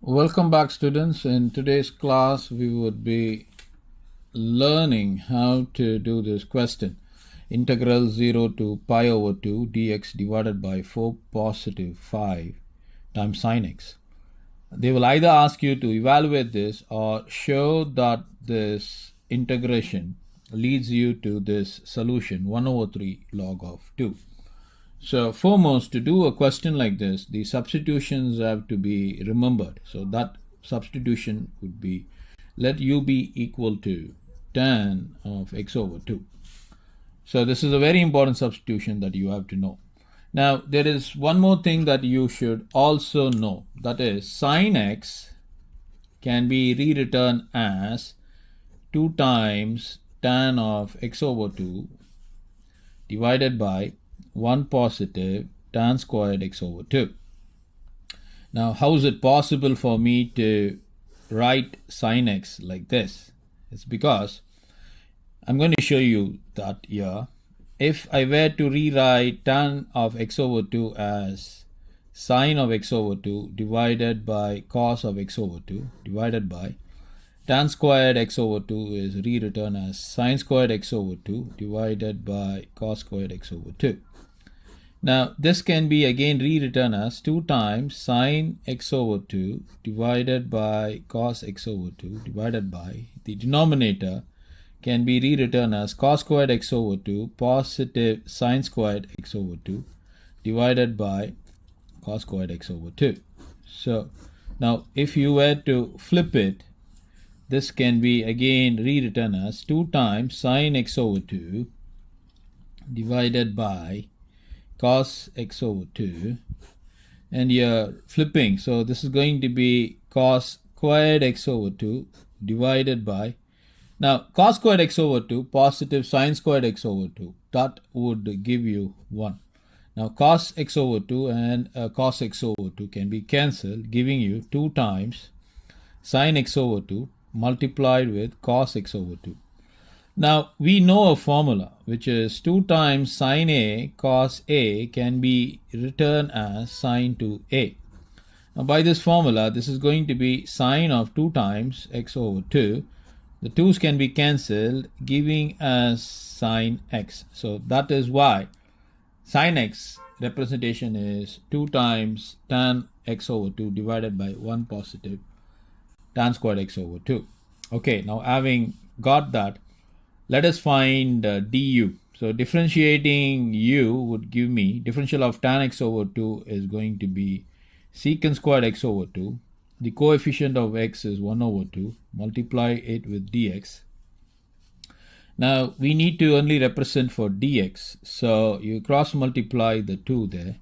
Welcome back, students. In today's class, we would be learning how to do this question. Integral 0 to pi over 2 dx divided by 4 positive 5 times sine x. They will either ask you to evaluate this or show that this integration leads you to this solution 1 over 3 log of 2. So foremost, to do a question like this, the substitutions have to be remembered. So that substitution would be, let u be equal to tan of x over 2. So this is a very important substitution that you have to know. Now, there is one more thing that you should also know. That is, sine x can be rewritten as 2 times tan of x over 2 divided by 1 positive tan squared x over 2. Now, how is it possible for me to write sine x like this? It's because I'm going to show you that here. If I were to rewrite tan of x over 2 as sine of x over 2 divided by cos of x over 2 divided by tan squared x over 2 is rewritten as sine squared x over 2 divided by cos squared x over 2. Now, this can be again rewritten as 2 times sine x over 2 divided by cos x over 2 divided by the denominator can be rewritten as cos squared x over 2 positive sine squared x over 2 divided by cos squared x over 2. So, now if you were to flip it, this can be again rewritten as 2 times sine x over 2 divided by cos x over 2, and you're flipping, so this is going to be cos squared x over 2 divided by, now cos squared x over 2 positive sine squared x over 2, that would give you 1. Now cos x over 2 and cos x over 2 can be cancelled, giving you 2 times sine x over 2 multiplied with cos x over 2. Now, we know a formula, which is 2 times sine A cos A can be written as sine 2A. Now, by this formula, this is going to be sine of 2 times x over 2. The 2's can be cancelled, giving us sine x. So, that is why sine x representation is 2 times tan x over 2 divided by 1 positive tan squared x over 2. Okay, now having got that, let us find du. So differentiating u would give me differential of tan x over 2 is going to be secant squared x over 2. The coefficient of x is 1 over 2. Multiply it with dx. Now we need to only represent for dx. So you cross multiply the 2 there.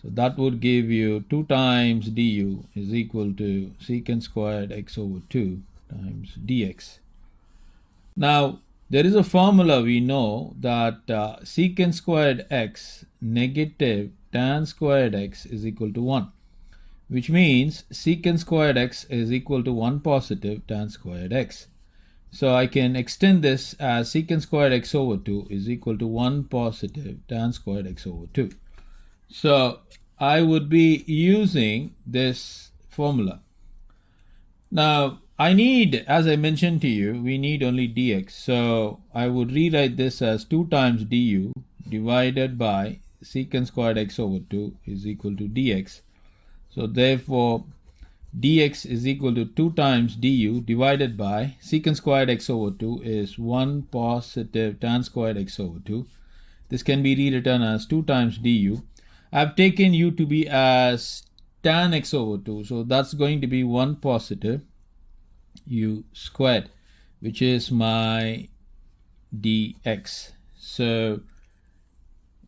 So that would give you 2 times du is equal to secant squared x over 2 times dx. Now, there is a formula we know that secant squared x negative tan squared x is equal to 1, which means secant squared x is equal to 1 positive tan squared x. So I can extend this as secant squared x over 2 is equal to 1 positive tan squared x over 2. So I would be using this formula. Now, I need, as I mentioned to you, we need only dx. So I would rewrite this as 2 times du divided by secant squared x over 2 is equal to dx. So therefore, dx is equal to 2 times du divided by secant squared x over 2 is 1 positive tan squared x over 2. This can be rewritten as 2 times du. I've taken u to be as tan x over 2. So that's going to be 1 positive u squared, which is my dx. So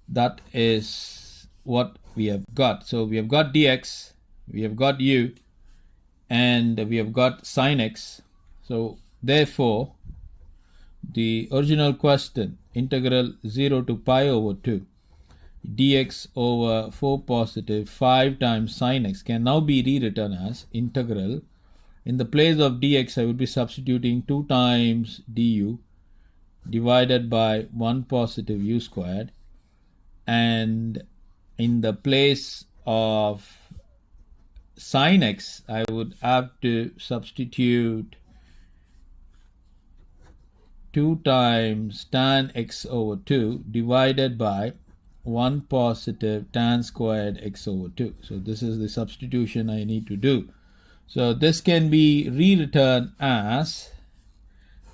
that is what we have got. So we have got dx, we have got u, and we have got sine x. So therefore, the original question, integral 0 to pi over 2 dx over 4 positive 5 times sine x can now be rewritten as integral. In the place of dx, I would be substituting 2 times du divided by 1 positive u squared, and in the place of sine x, I would have to substitute 2 times tan x over 2 divided by 1 positive tan squared x over 2. So this is the substitution I need to do. So this can be rewritten as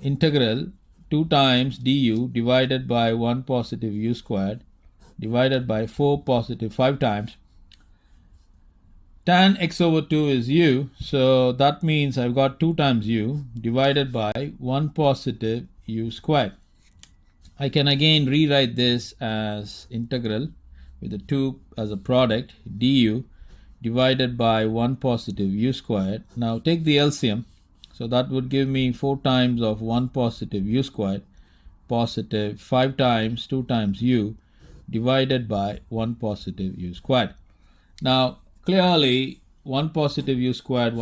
integral 2 times du divided by 1 positive u squared divided by 4 positive 5 times tan x over 2 is u, so that means I've got 2 times u divided by 1 positive u squared. I can again rewrite this as integral with the 2 as a product du divided by 1 positive u squared. Now take the LCM, so that would give me 4 times of 1 positive u squared positive 5 times 2 times u divided by 1 positive u squared. Now clearly 1 positive u squared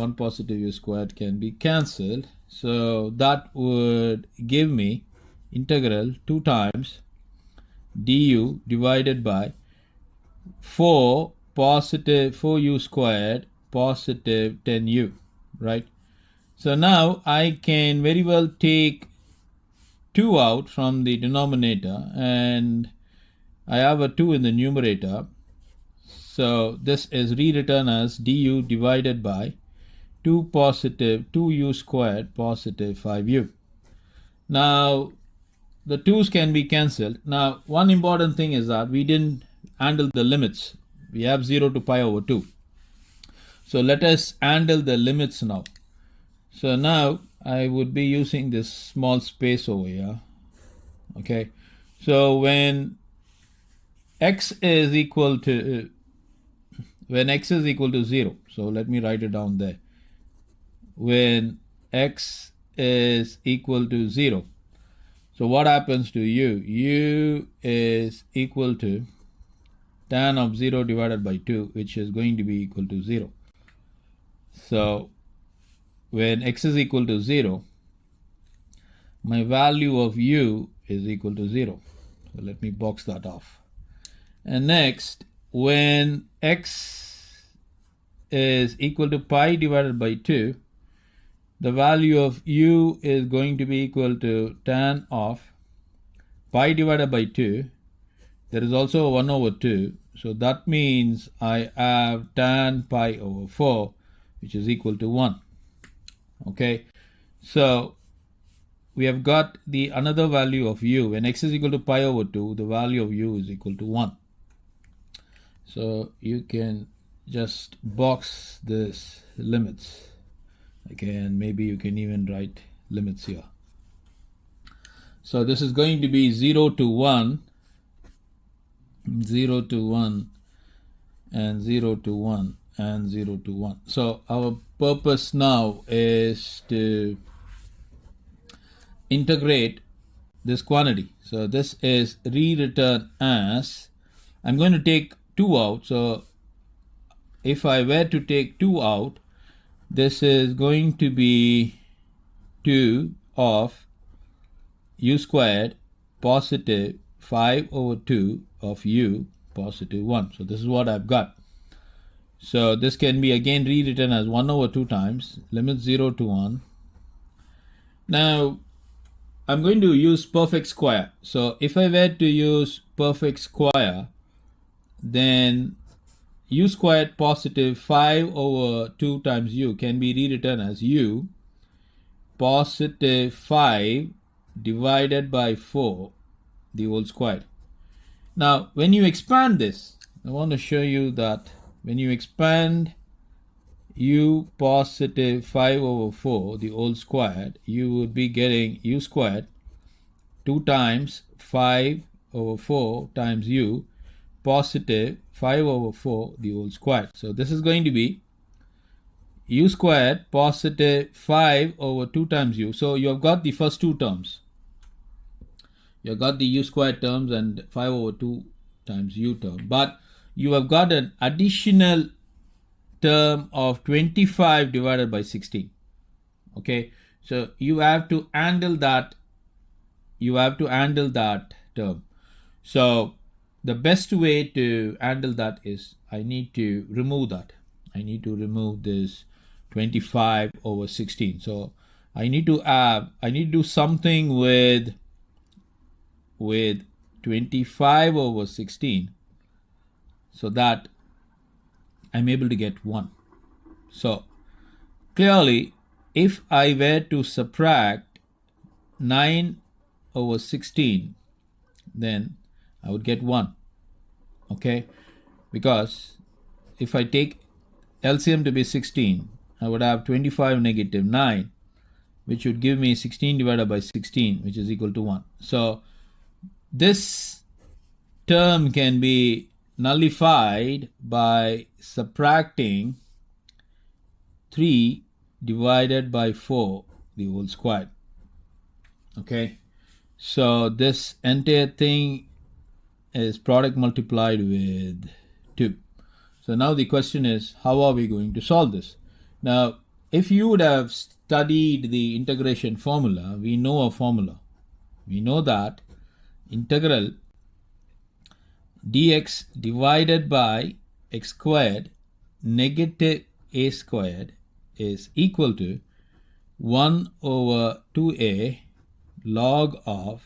can be cancelled, so that would give me integral 2 times du divided by 4 positive 4u squared positive 10u, right? So now I can very well take 2 out from the denominator and I have a 2 in the numerator. So this is rewritten as du divided by 2 positive 2u squared positive 5u. Now the 2's can be cancelled. Now one important thing is that we didn't handle the limits. We have 0 to pi over 2. So let us handle the limits now. So now I would be using this small space over here. Okay, so when x is equal to 0, so let me write it down there. When x is equal to 0, so what happens to u? U is equal to tan of 0 divided by 2, which is going to be equal to 0. So when x is equal to 0, my value of u is equal to 0. So let me box that off. And next, when x is equal to pi divided by 2, the value of u is going to be equal to tan of pi divided by 2. There is also a 1 over 2. So that means I have tan pi over 4, which is equal to 1. Okay, so we have got the another value of u. When x is equal to pi over 2, the value of u is equal to 1. So you can just box this limits. Okay, and maybe you can even write limits here. So this is going to be 0 to 1, 0 to 1, and 0 to 1, and 0 to 1. So our purpose now is to integrate this quantity. So this is rewritten as, I'm going to take 2 out. So if I were to take 2 out, this is going to be 2 of u squared positive 5 over 2 of u positive 1. So this is what I've got. So this can be again rewritten as 1 over 2 times limit 0 to 1. Now I'm going to use perfect square. So if I were to use perfect square, then u squared positive 5 over 2 times u can be rewritten as u positive 5 divided by 4 the whole squared. Now when you expand this, I want to show you that when you expand u positive 5 over 4 the whole squared, you would be getting u squared 2 times 5 over 4 times u positive 5 over 4 the whole squared. So this is going to be u squared positive 5 over 2 times u. So you have got the first two terms. You have got the u squared terms and 5 over 2 times u term. But you have got an additional term of 25 divided by 16. Okay, so you have to handle that. You have to handle that term. So the best way to handle that is I need to remove that. I need to remove this 25 over 16. So I need to do something with 25 over 16 so that I'm able to get 1. So clearly, if I were to subtract 9 over 16, then I would get 1. Okay, because if I take LCM to be 16, I would have 25 negative 9, which would give me 16 divided by 16, which is equal to 1. So this term can be nullified by subtracting 3 divided by 4, the whole square. Okay, so this entire thing is product multiplied with 2. So now the question is, how are we going to solve this? Now, if you would have studied the integration formula, we know a formula. We know that integral dx divided by x squared negative a squared is equal to 1 over 2a log of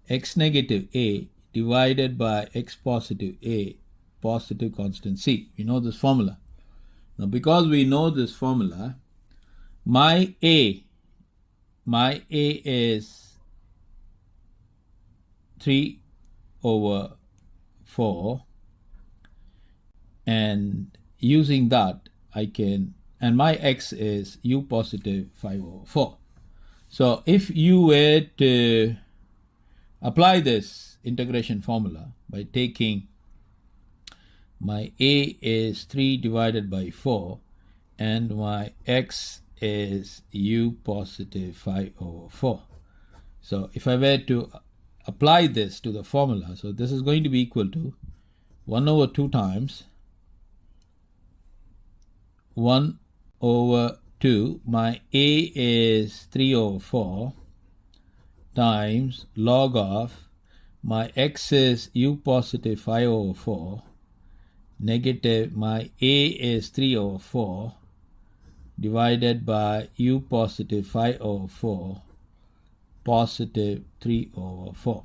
x negative a divided by x positive a, positive constant c. We know this formula. Now, because we know this formula, my a is 3 over 4, and using that I can, and my x is u positive 5 over 4. So if you were to apply this integration formula by taking my a is 3 divided by 4 and my x is u positive 5 over 4. So if I were to apply this to the formula, so this is going to be equal to 1 over 2 times 1 over 2, my a is 3 over 4 times log of my x is u positive 5 over 4 negative my a is 3 over 4 divided by u positive 5 over 4 positive 3 over 4.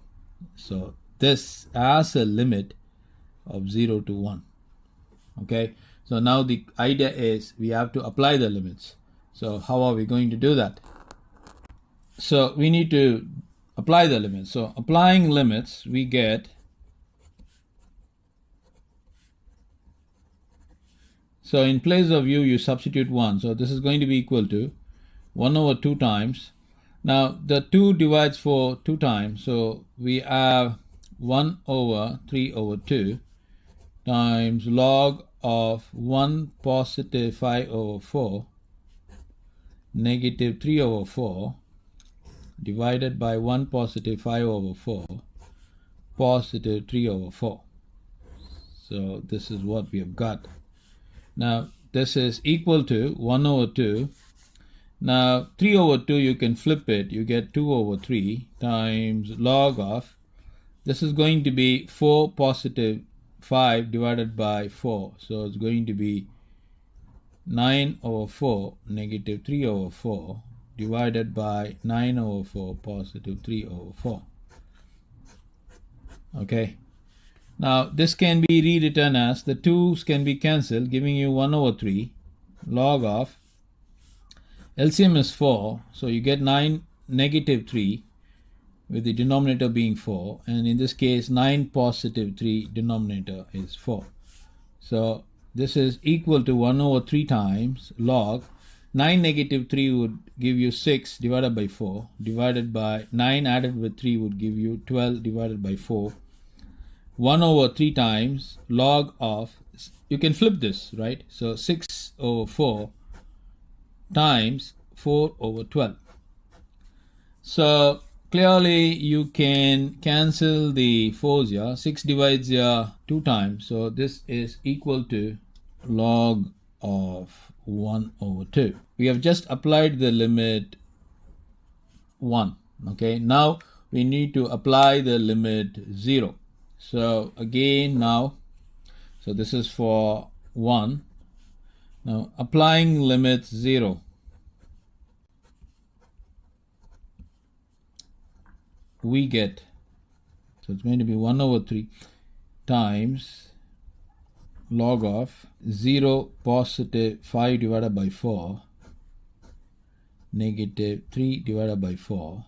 So this has a limit of 0 to 1. Okay, so now the idea is we have to apply the limits. So how are we going to do that? So we need to apply the limits. So applying limits, we get, so in place of u, you substitute 1. So this is going to be equal to 1 over 2 times. Now the 2 divides for 2 times. So we have 1 over 3 over 2 times log of 1 positive 5 over 4 negative 3 over 4 divided by 1 positive 5 over 4 positive 3 over 4. So this is what we have got. Now this is equal to 1 over 2. Now 3 over 2, you can flip it, you get 2 over 3 times log of, this is going to be 4 positive 5 divided by 4. So it's going to be 9 over 4 negative 3 over 4 divided by 9 over 4 positive 3 over 4. Okay. Now this can be rewritten as, the 2's can be cancelled, giving you 1 over 3 log of, LCM is 4, so you get 9 negative 3 with the denominator being 4, and in this case 9 positive 3, denominator is 4. So this is equal to 1 over 3 times log, 9 negative 3 would give you 6 divided by 4, divided by 9 added with 3 would give you 12 divided by 4. 1 over 3 times log of, you can flip this, right? So 6 over 4 times 4 over 12. So clearly you can cancel the 4's here. 6 divides here 2 times. So this is equal to log of 1 over 2. We have just applied the limit 1. Okay, now we need to apply the limit 0. So again now, so this is for 1. Now applying limits 0, we get, so it's going to be 1 over 3 times log of 0 positive 5 divided by 4 negative 3 divided by 4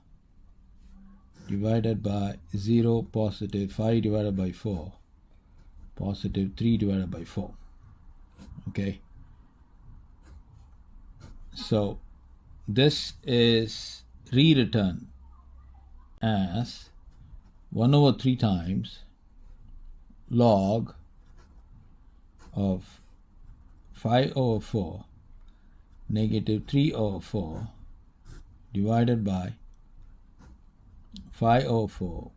divided by 0 positive 5 divided by 4 positive 3 divided by 4. Okay, so this is rewritten as 1 over 3 times log of 5 over 4 negative 3 over 4 divided by 5 over 4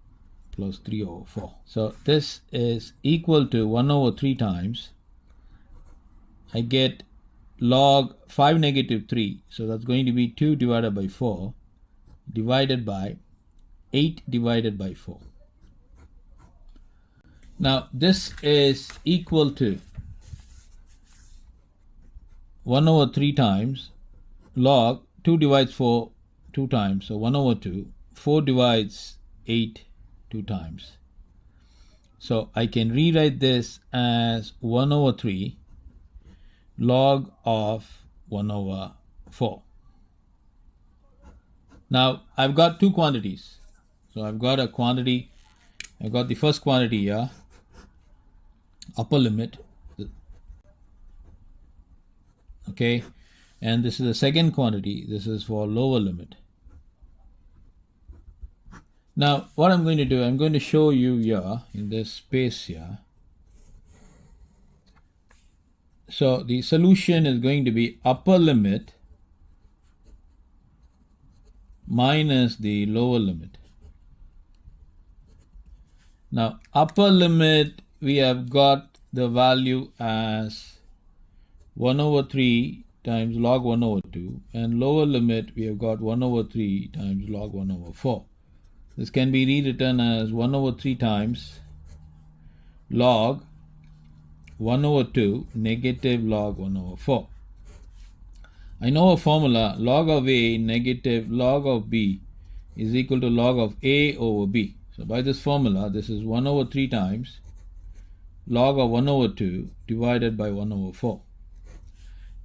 plus 3 over 4. So this is equal to 1 over 3 times, I get log 5 negative 3, so that's going to be 2 divided by 4 divided by 8 divided by 4. Now this is equal to 1 over 3 times log 2 divides 4 2 times, so 1 over 2, 4 divides 8 2 times. So I can rewrite this as 1 over 3 log of 1 over 4. Now I've got two quantities. So I've got a quantity, I've got the first quantity here, upper limit, okay, and this is the second quantity, this is for lower limit. Now what I'm going to do, I'm going to show you here in this space here. So the solution is going to be upper limit minus the lower limit. Now upper limit, we have got the value as 1 over 3 times log 1 over 2, and lower limit we have got 1 over 3 times log 1 over 4. This can be rewritten as 1 over 3 times log 1 over 2 negative log 1 over 4. I know a formula, log of A negative log of B is equal to log of A over B. So by this formula, this is 1 over 3 times log of 1 over 2 divided by 1 over 4.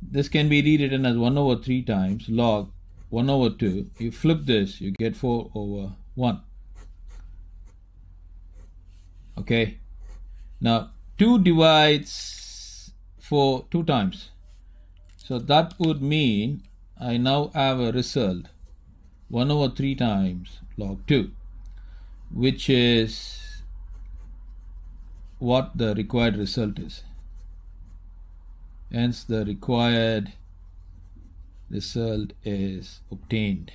This can be rewritten as 1 over 3 times log 1 over 2. You flip this, you get 4 over 1. Okay, now 2 divides 4 2 times. So that would mean I now have a result 1 over 3 times log 2, which is what the required result is. Hence the required result is obtained.